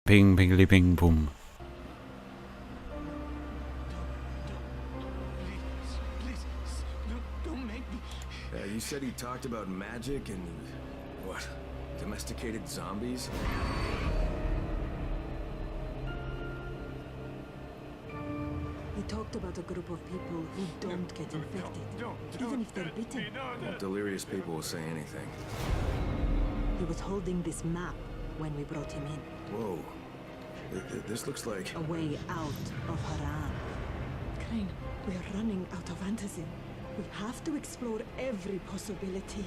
Ping, pingly, ping, boom. Please, don't make me. You said he talked about magic and what? Domesticated zombies? He talked about a group of people who don't get infected, even if they're bitten. Well, delirious people will say anything. He was holding this map when we brought him in. Whoa. This looks like... A way out of Haran. Crane, we are running out of antizin. We have to explore every possibility.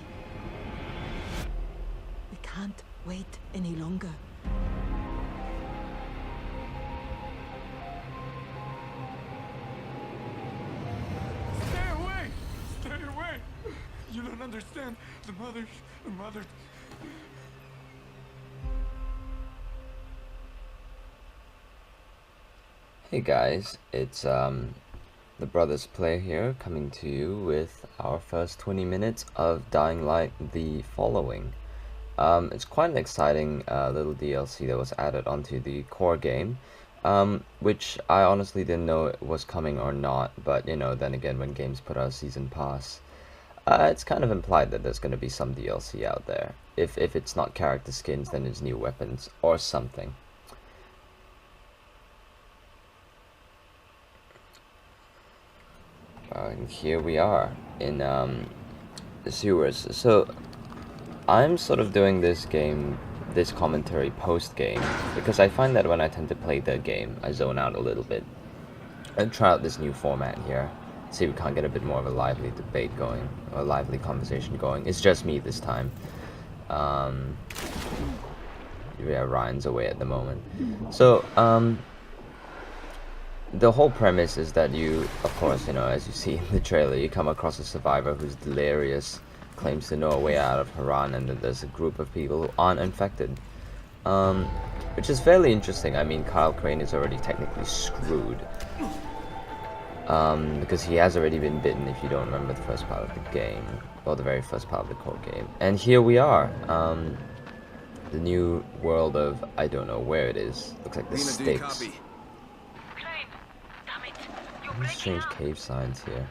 We can't wait any longer. Stay away! Stay away! You don't understand. The mothers. Hey guys, it's the Brothers Play here, coming to you with our first 20 minutes of Dying Light the Following. It's quite an exciting little DLC that was added onto the core game, which I honestly didn't know it was coming or not, but you know, then again, when games put out a season pass, it's kind of implied that there's going to be some DLC out there. If it's not character skins, then it's new weapons or something. And here we are in the sewers. So I'm sort of doing this commentary post-game, because I find that when I tend to play the game, I zone out a little bit. And try out this new format here. See if we can't get a bit more of a lively debate going, or a lively conversation going. It's just me this time. Yeah, Ryan's away at the moment. So, the whole premise is that you, of course, you know, as you see in the trailer, you come across a survivor who's delirious, claims to know a way out of Haran, and that there's a group of people who aren't infected. Which is fairly interesting. I mean, Kyle Crane is already technically screwed. Because he has already been bitten, if you don't remember the first part of the game, or the very first part of the core game. And here we are, the new world of, I don't know where it is. Looks like the stakes. Strange cave signs here.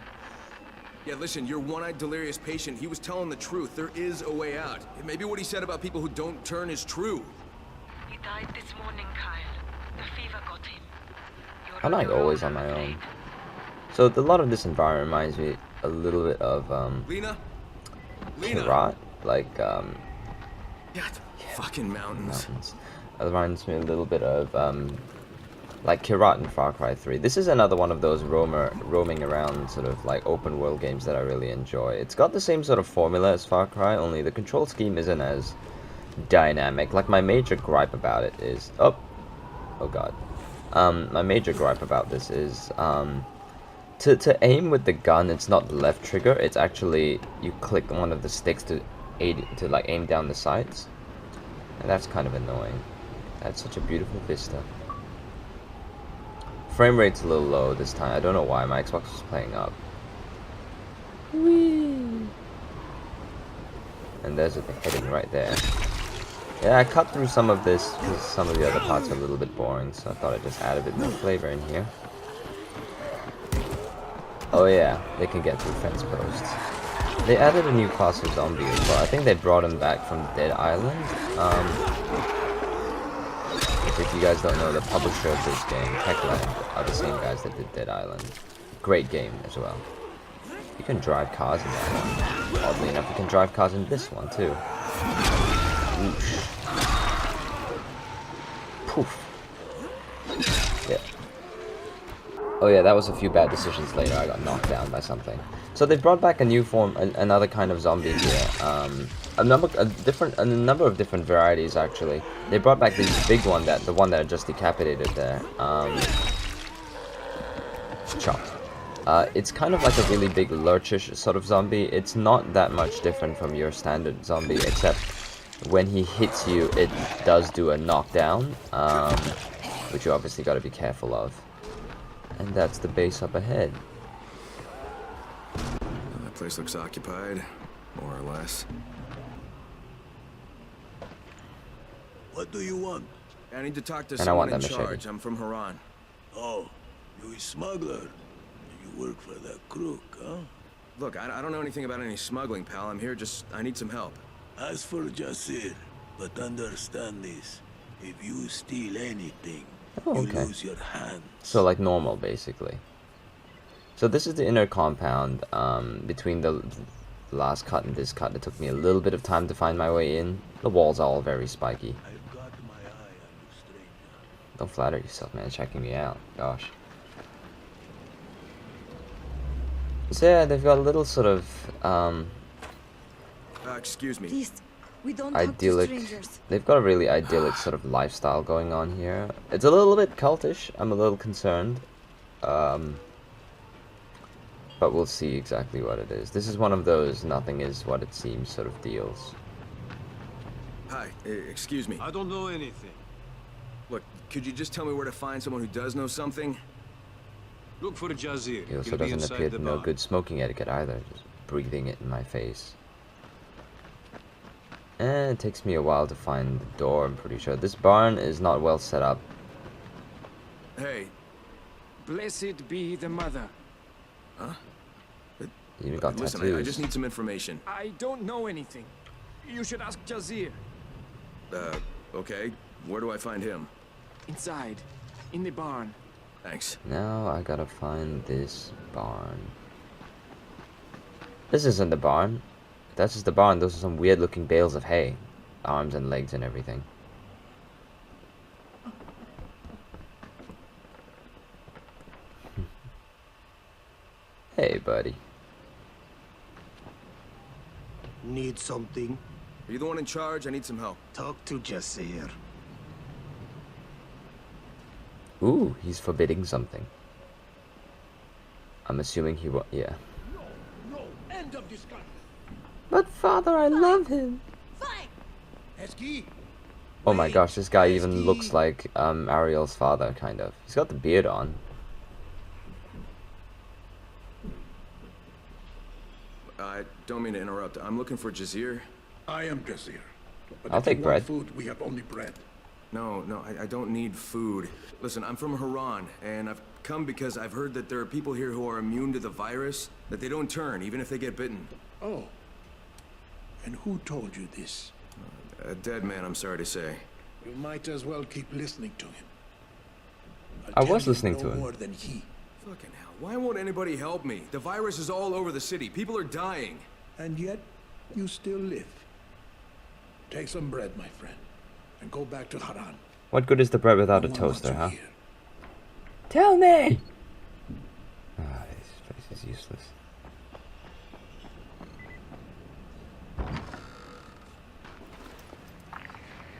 Yeah, listen, your one-eyed delirious patient, he was telling the truth. There is a way out. Maybe what he said about people who don't turn is true. He died this morning, Kyle. The fever got him. I'm like always on my own. So a lot of this environment reminds me a little bit of Lena? Kirat, like God, fucking mountains. It reminds me a little bit of like Kirat in Far Cry 3. This is another one of those roaming around sort of like open world games that I really enjoy. It's got the same sort of formula as Far Cry, only the control scheme isn't as dynamic. Like my major gripe about it is oh god. My major gripe about this is to aim with the gun, it's not the left trigger, it's actually you click one of the sticks to like aim down the sights. And that's kind of annoying. That's such a beautiful vista. Frame rate's a little low this time. I don't know why. My Xbox was playing up. Whee! And there's the heading right there. Yeah, I cut through some of this because some of the other parts are a little bit boring, so I thought I'd just add a bit more flavor in here. Oh yeah, they can get through fence posts. They added a new class of zombie as well. I think they brought him back from Dead Island. If you guys don't know, the publisher of this game, Techland, are the same guys that did Dead Island. Great game as well. You can drive cars in that one. Oddly enough, you can drive cars in this one too. Whoosh. Poof. Yeah. Oh yeah, that was a few bad decisions later. I got knocked down by something. So they brought back a new form, another kind of zombie here. A number of different varieties actually. They brought back this big one, the one that I just decapitated there. Chopped. It's kind of like a really big lurchish sort of zombie. It's not that much different from your standard zombie, except when he hits you, it does do a knockdown, which you obviously got to be careful of. And that's the base up ahead. That place looks occupied, more or less. What do you want? I need to talk to And I someone want in that machete. charge. I'm from Haran. Oh, you a smuggler? You work for that crook, huh? Look, I don't know anything about any smuggling, pal. I'm here I need some help. As for Jasir, but understand this. If you steal anything, Oh, you okay. lose your hands. So like normal, basically. So this is the inner compound. Between the last cut and this cut, it took me a little bit of time to find my way in. The walls are all very spiky. I've got my eye on you, stranger. Don't flatter yourself, man. Checking me out. Gosh. So yeah, they've got a little sort of Excuse me. Please, we don't talk to idyllic. strangers. They've got a really idyllic sort of lifestyle going on here. It's a little bit cultish. I'm a little concerned. But we'll see exactly what it is. This is one of those nothing is what it seems sort of deals. Hi, excuse me. I don't know anything. Look, could you just tell me where to find someone who does know something? Look for Jazir. He also He'll be doesn't inside appear the to know bar. good smoking etiquette either, just breathing it in my face. And it takes me a while to find the door, I'm pretty sure. This barn is not well set up. Hey, Blessed be the mother. You even got listen, tattoos. I just need some information. I don't know anything. You should ask Jazir. Okay. Where do I find him? Inside, in the barn. Thanks. Now I gotta find this barn. This isn't the barn. If that's just the barn, those are some weird looking bales of hay. Arms and legs and everything. Hey, buddy. Need something? Are you the one in charge? I need some help. Talk to Jasir. Ooh, he's forbidding something. I'm assuming he will. Yeah. No, end of discussion. But father, I love him. Eski, Oh my gosh, this guy even looks like Ariel's father, kind of. He's got the beard on. I don't mean to interrupt. I'm looking for Jazir. I am Jasir. But I'll if take you bread. want food, we have only bread. No, I don't need food. Listen, I'm from Haran, and I've come because I've heard that there are people here who are immune to the virus, that they don't turn, even if they get bitten. Oh. And who told you this? A dead man, I'm sorry to say. You might as well keep listening to him. I I'll was tell you listening no to him. more than he. Fucking hell, why won't anybody help me? The virus is all over the city. People are dying. And yet, you still live. Take some bread, my friend, and go back to Haran. What good is the bread without No a one wants toaster, you huh? here. Tell me! Ah, this place is useless.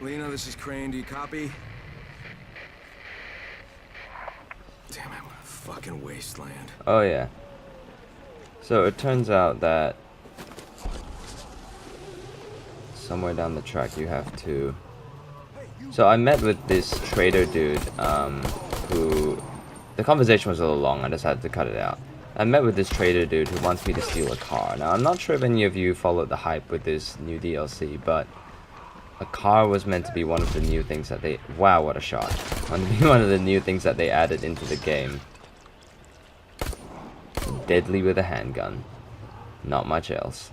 Lena, this is Crane. Do you copy? Damn it, what a fucking wasteland. Oh yeah. So it turns out that somewhere down the track you have to... So I met with this trader dude, who... The conversation was a little long, I decided to cut it out. I met with this trader dude who wants me to steal a car. Now I'm not sure if any of you followed the hype with this new DLC, but a car was meant to be one of the new things that they... Wow, what a shot. One of the new things that they added into the game. Deadly with a handgun. Not much else.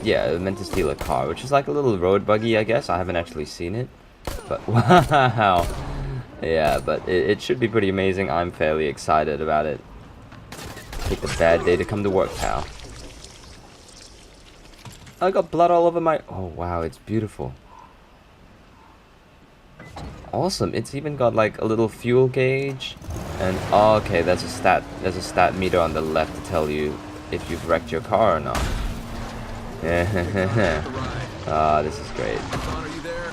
Yeah, it was meant to steal a car, which is like a little road buggy, I guess. I haven't actually seen it. But wow. Yeah, but it should be pretty amazing. I'm fairly excited about it. Take a bad day to come to work, pal. I got blood all over my... Oh, wow, it's beautiful. Awesome. It's even got like a little fuel gauge. And, oh, okay, there's a stat meter on the left to tell you if you've wrecked your car or not. Ah, this is great. Con, are you there?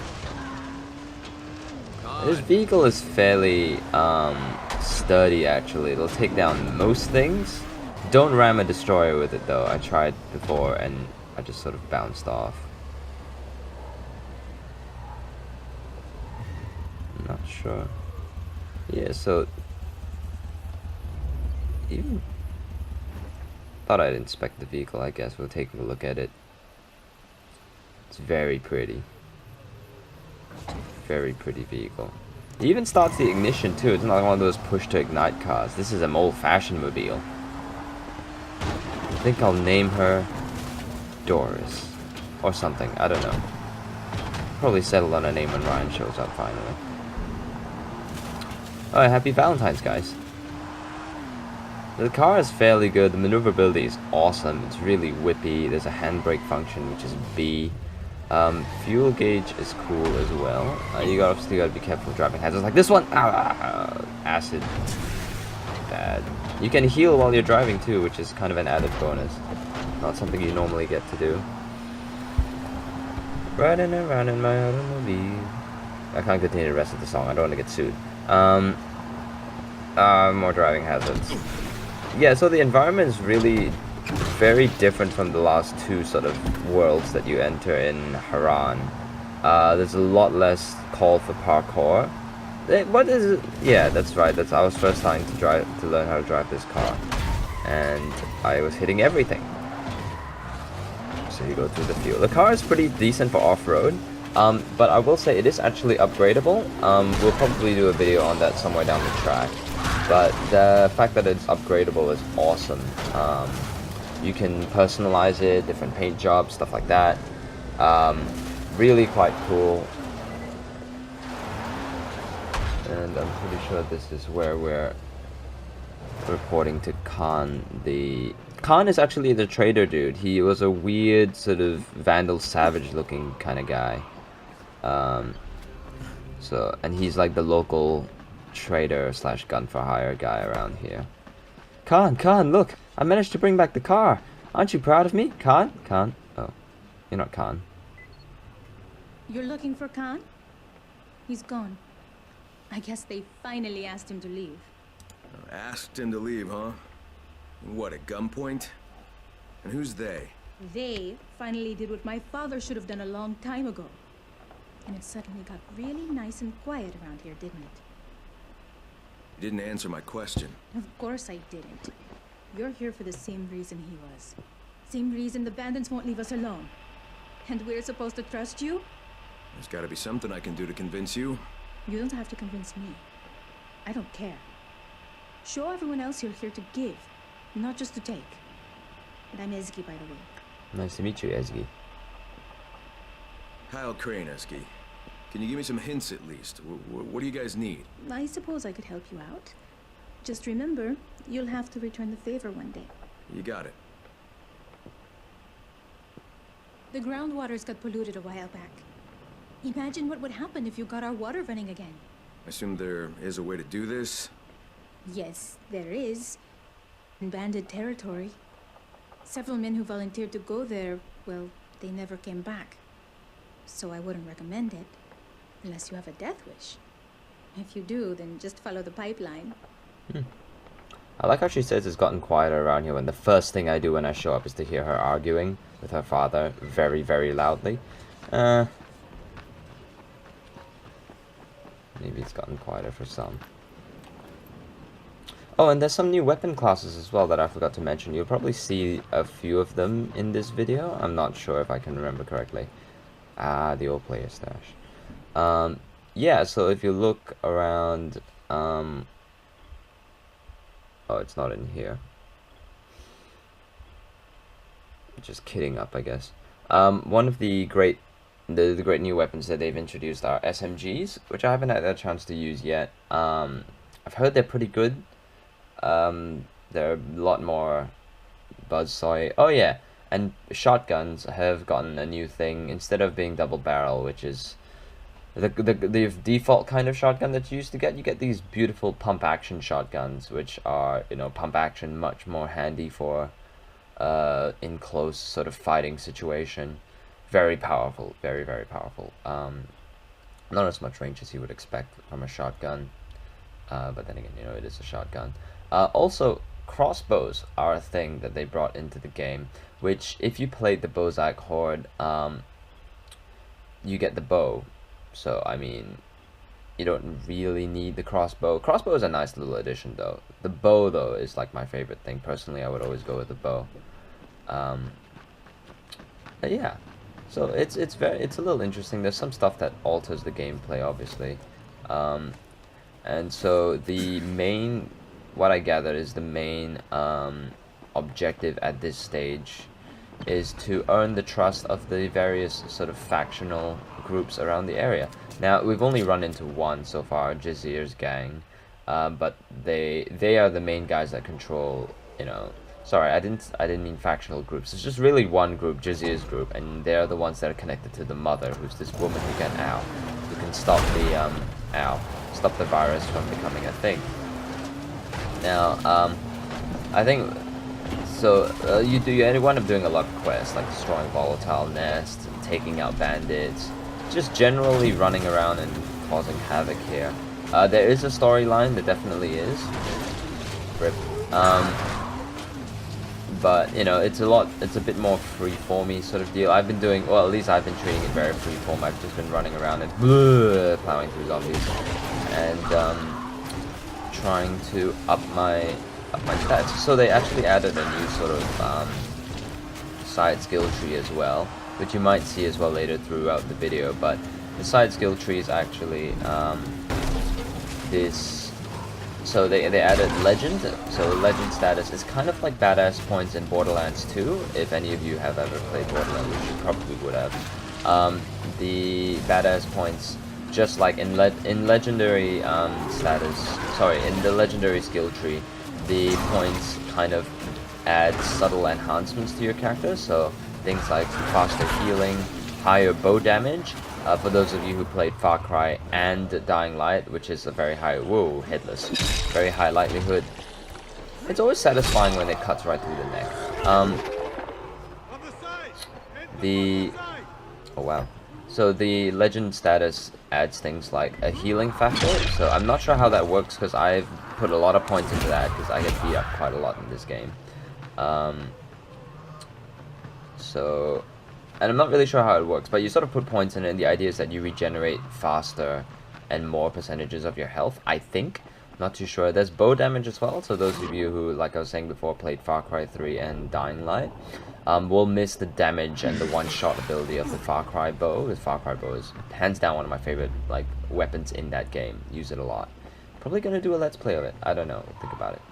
This vehicle is fairly sturdy, actually. It'll take down most things. Don't ram a destroyer with it, though. I tried before and I just sort of bounced off. Not sure. Yeah, so even thought I'd inspect the vehicle. I guess we'll take a look at it. It's very pretty. Very pretty vehicle. It even starts the ignition too. It's not one of those push to ignite cars. This is an old-fashioned mobile. I think I'll name her Doris. Or something. I don't know. Probably settle on a name when Ryan shows up finally. Alright, happy Valentine's, guys. The car is fairly good. The maneuverability is awesome. It's really whippy. There's a handbrake function, which is B. Fuel gauge is cool as well. You obviously gotta be careful driving hazards like this one. Acid. Bad. You can heal while you're driving too, which is kind of an added bonus. Not something you normally get to do. Riding around in my automobile. I can't continue the rest of the song. I don't want to get sued. More driving hazards. Yeah, so the environment is really very different from the last two sort of worlds that you enter in Haran. There's a lot less call for parkour. What is it? Yeah, that's right. I was first trying to learn how to drive this car, and I was hitting everything. So you go through the field. The car is pretty decent for off-road, but I will say it is actually upgradable. We'll probably do a video on that somewhere down the track. But the fact that it's upgradable is awesome. You can personalize it, different paint jobs, stuff like that. Really quite cool. And I'm pretty sure this is where we're reporting to Khan. Khan is actually the trader dude. He was a weird sort of vandal savage looking kind of guy. And he's like the local trader slash gun for hire guy around here. Khan, look! I managed to bring back the car! Aren't you proud of me? Khan? Oh, you're not Khan. You're looking for Khan? He's gone. I guess they finally asked him to leave. Asked him to leave, huh? What, at gunpoint? And who's they? They finally did what my father should have done a long time ago. And it suddenly got really nice and quiet around here, didn't it? You didn't answer my question. Of course I didn't. You're here for the same reason he was. Same reason the bandits won't leave us alone. And we're supposed to trust you? There's gotta be something I can do to convince you. You don't have to convince me. I don't care. Show everyone else you're here to give, not just to take. And I'm Ezgi, by the way. Nice to meet you, Ezgi. Kyle Crane, Ezgi. Can you give me some hints at least? What do you guys need? I suppose I could help you out. Just remember, you'll have to return the favor one day. You got it. The groundwaters got polluted a while back. Imagine what would happen if you got our water running again. I assume there is a way to do this? Yes, there is. In bandit territory. Several men who volunteered to go there, well, they never came back. So I wouldn't recommend it. Unless you have a death wish. If you do, then just follow the pipeline. I like how she says it's gotten quieter around here when the first thing I do when I show up is to hear her arguing with her father very, very loudly. Maybe it's gotten quieter for some. Oh, and there's some new weapon classes as well that I forgot to mention. You'll probably see a few of them in this video. I'm not sure if I can remember correctly. The old player stash. Yeah, so if you look around, oh, it's not in here. Just kidding up, I guess. One of the great new weapons that they've introduced are SMGs, which I haven't had a chance to use yet. I've heard they're pretty good. They're a lot more buzzsaw. Oh yeah, and shotguns have gotten a new thing. Instead of being double barrel, which is the default kind of shotgun that you used to get, you get these beautiful pump action shotguns, which are, you know, pump action, much more handy for in close sort of fighting situation. Very powerful, very, very powerful. Not as much range as you would expect from a shotgun, but then again, you know, it is a shotgun. Also, crossbows are a thing that they brought into the game, which if you played the Bozak Horde, you get the bow. So, I mean, you don't really need the crossbow. Crossbow is a nice little addition, though. The bow, though, is like my favorite thing. Personally, I would always go with the bow. But yeah, So it's a little interesting. There's some stuff that alters the gameplay, obviously, and so what I gather is the main objective at this stage is to earn the trust of the various sort of factional groups around the area. Now we've only run into one so far, Jazir's gang, but they are the main guys that control, you know. Sorry, I didn't mean factional groups. It's just really one group, Jazir's group, and they're the ones that are connected to the mother, who's this woman who can stop the virus from becoming a thing. Now, I think so. You end up doing a lot of quests like destroying volatile nests, taking out bandits, just generally running around and causing havoc here. There is a storyline, there definitely is. Rip. But you know, it's a bit more free-formy sort of deal. I've been doing, well, at least I've been treating it very free-form. I've just been running around and plowing through zombies and trying to up my stats. So they actually added a new sort of side skill tree as well, which you might see as well later throughout the video. But the side skill tree is actually this. So they added legend. So legend status is kind of like badass points in Borderlands 2. If any of you have ever played Borderlands, which you probably would have. The badass points, just like in legendary in the legendary skill tree, the points kind of add subtle enhancements to your character. So things like faster healing, higher bow damage. For those of you who played Far Cry and Dying Light, which is a very high, whoa, headless, very high likelihood. It's always satisfying when it cuts right through the neck. Oh wow. So the legend status adds things like a healing factor. So I'm not sure how that works because I've put a lot of points into that because I get beat up quite a lot in this game. And I'm not really sure how it works, but you sort of put points in it, and the idea is that you regenerate faster and more percentages of your health, I think. Not too sure. There's bow damage as well, so those of you who, like I was saying before, played Far Cry 3 and Dying Light, will miss the damage and the one-shot ability of the Far Cry bow. The Far Cry bow is hands down one of my favorite weapons in that game. Use it a lot. Probably gonna do a let's play of it. I don't know. Think about it.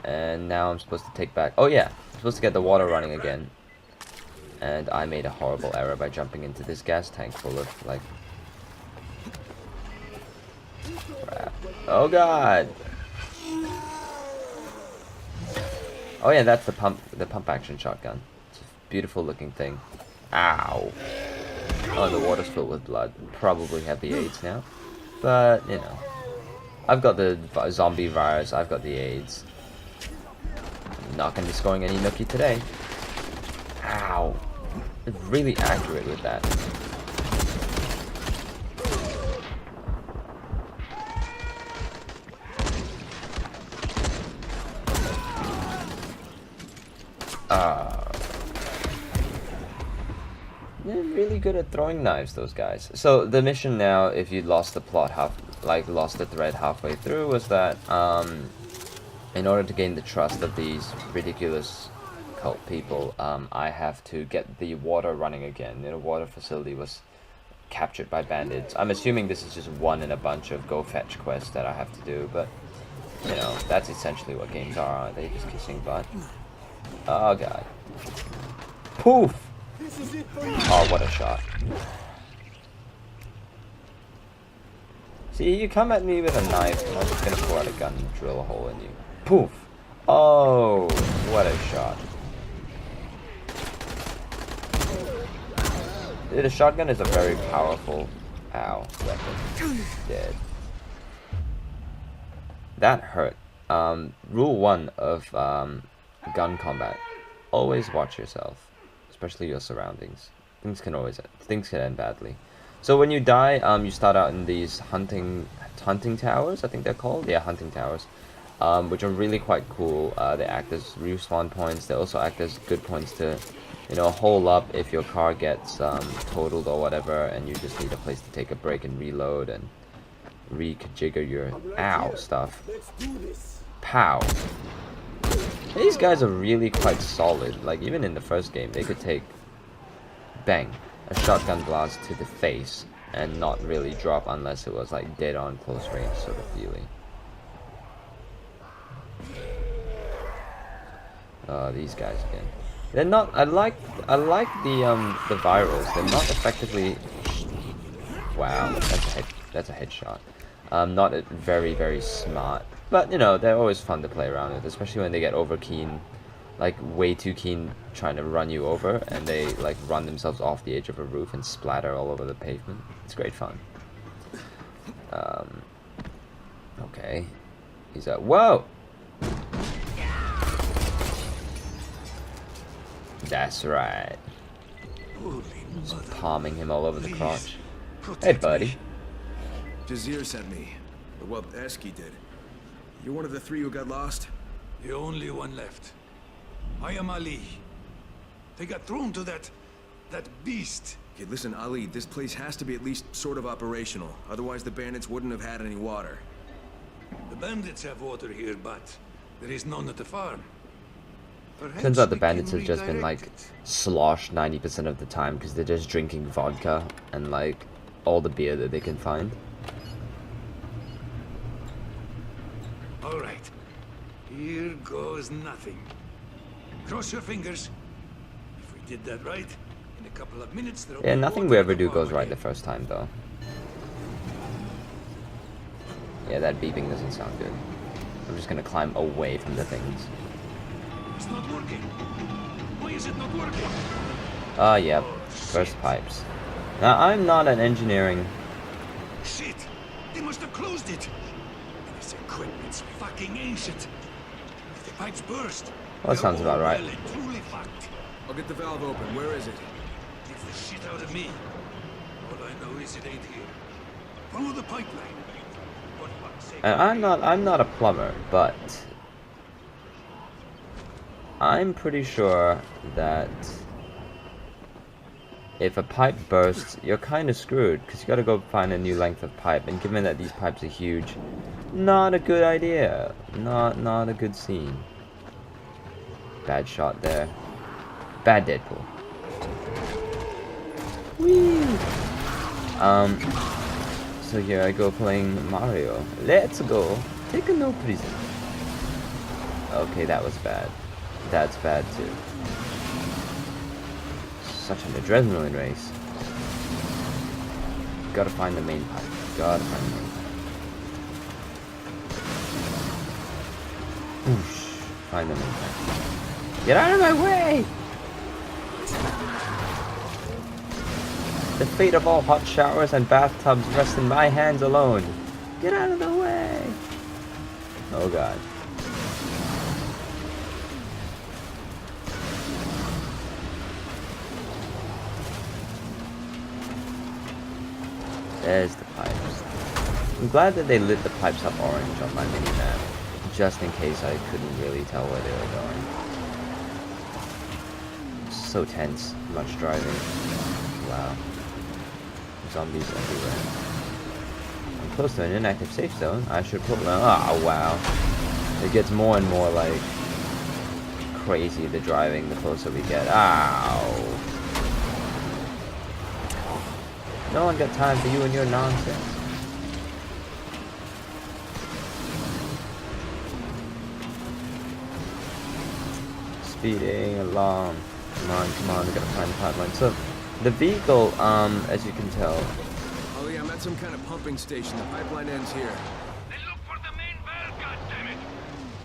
And now I'm supposed to take back... Oh yeah, I'm supposed to get the water running again. And I made a horrible error by jumping into this gas tank full of, crap. Oh god! Oh yeah, that's the pump action shotgun. It's a beautiful looking thing. Ow! Oh, the water's filled with blood. Probably have the AIDS now. But, you know. I've got the zombie virus, I've got the AIDS. I'm not gonna be scoring any nookie today. Ow! It's really accurate with that. They're really good at throwing knives, those guys. So the mission now, if you lost the plot lost the thread halfway through, was that in order to gain the trust of these ridiculous cult people, I have to get the water running again. The water facility was captured by bandits. I'm assuming this is just one in a bunch of go fetch quests that I have to do, but you know, that's essentially what games are, aren't they? Just kissing butt. Oh god. Poof! Oh, what a shot. See, you come at me with a knife, and I'm just gonna pull out a gun and drill a hole in you. Poof! Oh, what a shot. The shotgun is a very powerful weapon. Dead. That hurt. Rule 1 of gun combat. Always watch yourself. Especially your surroundings. Things can end badly. So when you die, you start out in these hunting towers, I think they're called? Yeah, hunting towers. Which are really quite cool. They act as respawn points. They also act as good points to, you know, hole up if your car gets totaled or whatever, and you just need a place to take a break and reload and reconfigure your stuff. Pow. These guys are really quite solid. Like even in the first game, they could take bang, a shotgun blast to the face and not really drop unless it was like dead on close range sort of feeling. These guys again. They're not. I like the virals. They're not effectively. Wow, that's a headshot. Not very smart, but you know they're always fun to play around with, especially when they get over keen, like way too keen trying to run you over, and they like run themselves off the edge of a roof and splatter all over the pavement. It's great fun. Okay, he's out. Whoa. That's right. Just palming him all over the crotch. Hey, buddy. Jazir sent me. Well, Eski did. You're one of the 3 who got lost? The only one left. I am Ali. They got thrown to that beast. Okay, listen, Ali, this place has to be at least sort of operational. Otherwise, the bandits wouldn't have had any water. The bandits have water here, but there is none at the farm. Perhaps Turns out the we bandits can have just been redirect like it. sloshed 90% of the time because they're just drinking vodka and like all the beer that they can find. All right. Here goes nothing. Cross your fingers. If we did that right, in a couple of minutes there'll Yeah, be nothing water we at ever the do farm goes right the again. first time though. Yeah, that beeping doesn't sound good. I'm just gonna climb away from the things. It's not working. Why is it not working? Ah, yep. First pipes. Now, I'm not an engineering... Shit! They must have closed it. This equipment's fucking ancient. If the pipes burst, Well, that sounds about right. well and truly fucked. I'll get the valve open. Where is it? Take the shit out of me. All I know is it ain't here. Follow the pipeline. For fuck's sake. And I'm not a plumber, but... I'm pretty sure that... if a pipe bursts, you're kind of screwed, because you gotta go find a new length of pipe, and given that these pipes are huge, not a good idea. Not a good scene. Bad shot there. Bad Deadpool. Whee! So here I go playing Mario. Let's go. Take a no prison. Okay, that was bad. That's bad too. Such an adrenaline race. Gotta find the main pipe. Gotta find the main pipe. Whoosh. Find the main pipe. Get out of my way! The fate of all hot showers and bathtubs rests in my hands alone. Get out of the way! Oh god. There's the pipes. I'm glad that they lit the pipes up orange on my mini-map, just in case I couldn't really tell where they were going. So tense, much driving. Wow. Zombies everywhere. I'm close to an inactive safe zone. I should put one. Oh wow. It gets more and more like crazy, the driving, the closer we get. Ow. No one got time for you and your nonsense. Speeding along. Come on, we gotta find the pipeline. So, the vehicle, as you can tell... Oh yeah, I'm at some kind of pumping station. The pipeline ends here.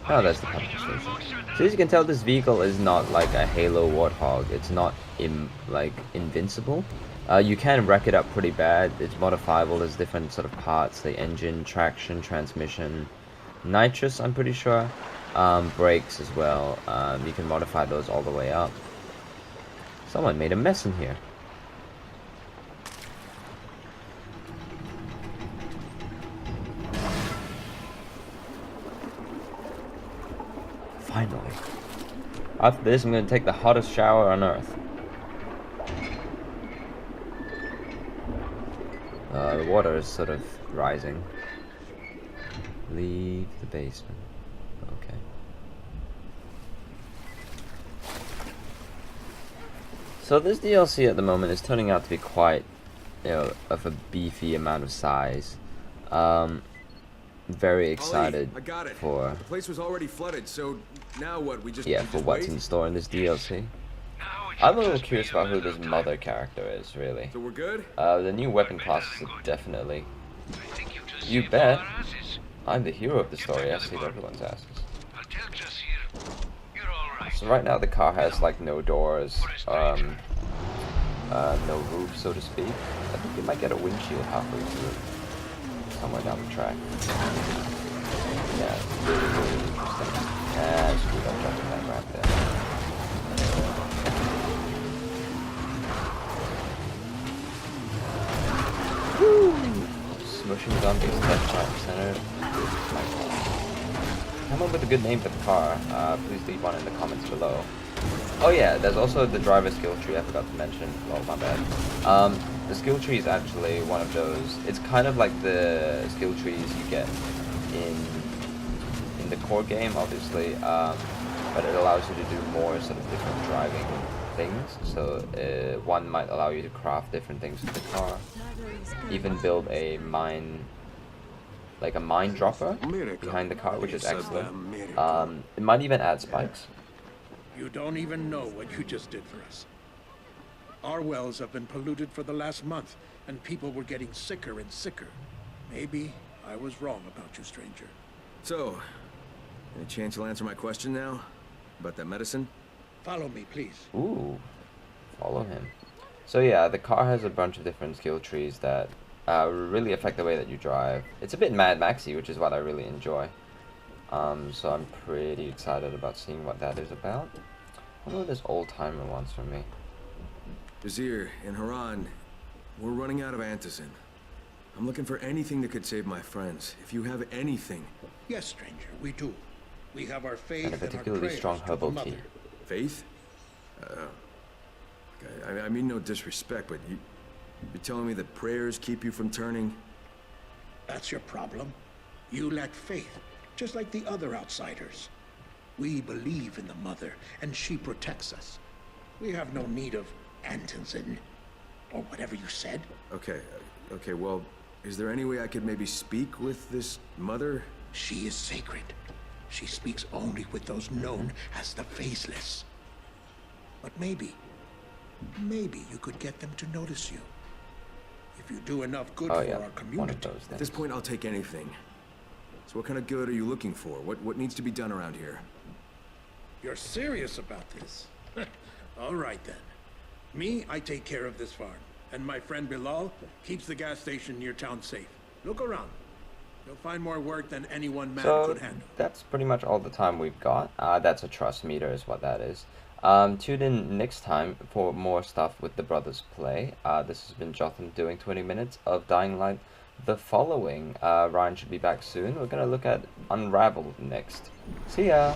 Oh, that's the pumping station. So as you can tell, this vehicle is not like a Halo Warthog. It's not, invincible. You can wreck it up pretty bad. It's modifiable. There's different sort of parts. The engine, traction, transmission, nitrous, I'm pretty sure. Brakes as well. You can modify those all the way up. Someone made a mess in here. Finally. After this, I'm going to take the hottest shower on Earth. The water is sort of rising. Leave the basement. Okay. So this DLC at the moment is turning out to be quite, of a beefy amount of size. Very excited I got it. for The place was already flooded, so now what? We just for what's in store in this DLC. I'm a little curious about who this mother character is, really. So we're good? The new weapon classes are definitely. You bet. I'm the hero of the story. I save everyone's asses. So right now the car has like no doors, no roof, so to speak. I think you might get a windshield halfway through, somewhere down the track. Yeah, really, really interesting. Ah, screwed up jumping that ramp there. Woo! Smushing zombies left, right, and center. Come up with a good name for the car. Please leave one in the comments below. Oh yeah, there's also the driver skill tree I forgot to mention. Well, my bad. The skill tree is actually one of those. It's kind of like the skill trees you get in the core game, obviously, but it allows you to do more sort of different driving things. So one might allow you to craft different things with the car, even build a mine. Like a mine dropper behind the car, which is excellent. It might even add spikes. You don't even know what you just did for us. Our wells have been polluted for the last month, and people were getting sicker and sicker. Maybe I was wrong about you, stranger. So, any chance you'll answer my question now? About that medicine? Follow me, please. Ooh, follow him. So yeah, the car has a bunch of different skill trees that really affect the way that you drive. It's a bit Mad Maxy, which is what I really enjoy. So I'm pretty excited about seeing what that is about. I wonder what this old timer wants from me. Jazir, in Haran, we're running out of antizin. I'm looking for anything that could save my friends. If you have anything. Yes, stranger, we do. We have our faith And a and our particularly prayers strong to the herbal mother. tea. Faith? I mean no disrespect, but you're telling me that prayers keep you from turning? That's your problem. You lack faith, just like the other outsiders. We believe in the mother, and she protects us. We have no need of antizin, or whatever you said. Okay, well, is there any way I could maybe speak with this mother? She is sacred. She speaks only with those known as the Faceless. But maybe you could get them to notice you. If you do enough good Oh for yeah, our one of community. those At this things. point, I'll take anything. So what kind of good are you looking for? What needs to be done around here? You're serious about this? All right then. Me, I take care of this farm. And my friend Bilal keeps the gas station near town safe. Look around. You'll find more work than any one man So could handle. that's pretty much all the time we've got. That's a trust meter is what that is. Tune in next time for more stuff with the Brothers Play. This has been Jotham doing 20 minutes of Dying Light. The following, Ryan should be back soon. We're gonna look at Unraveled next. See ya!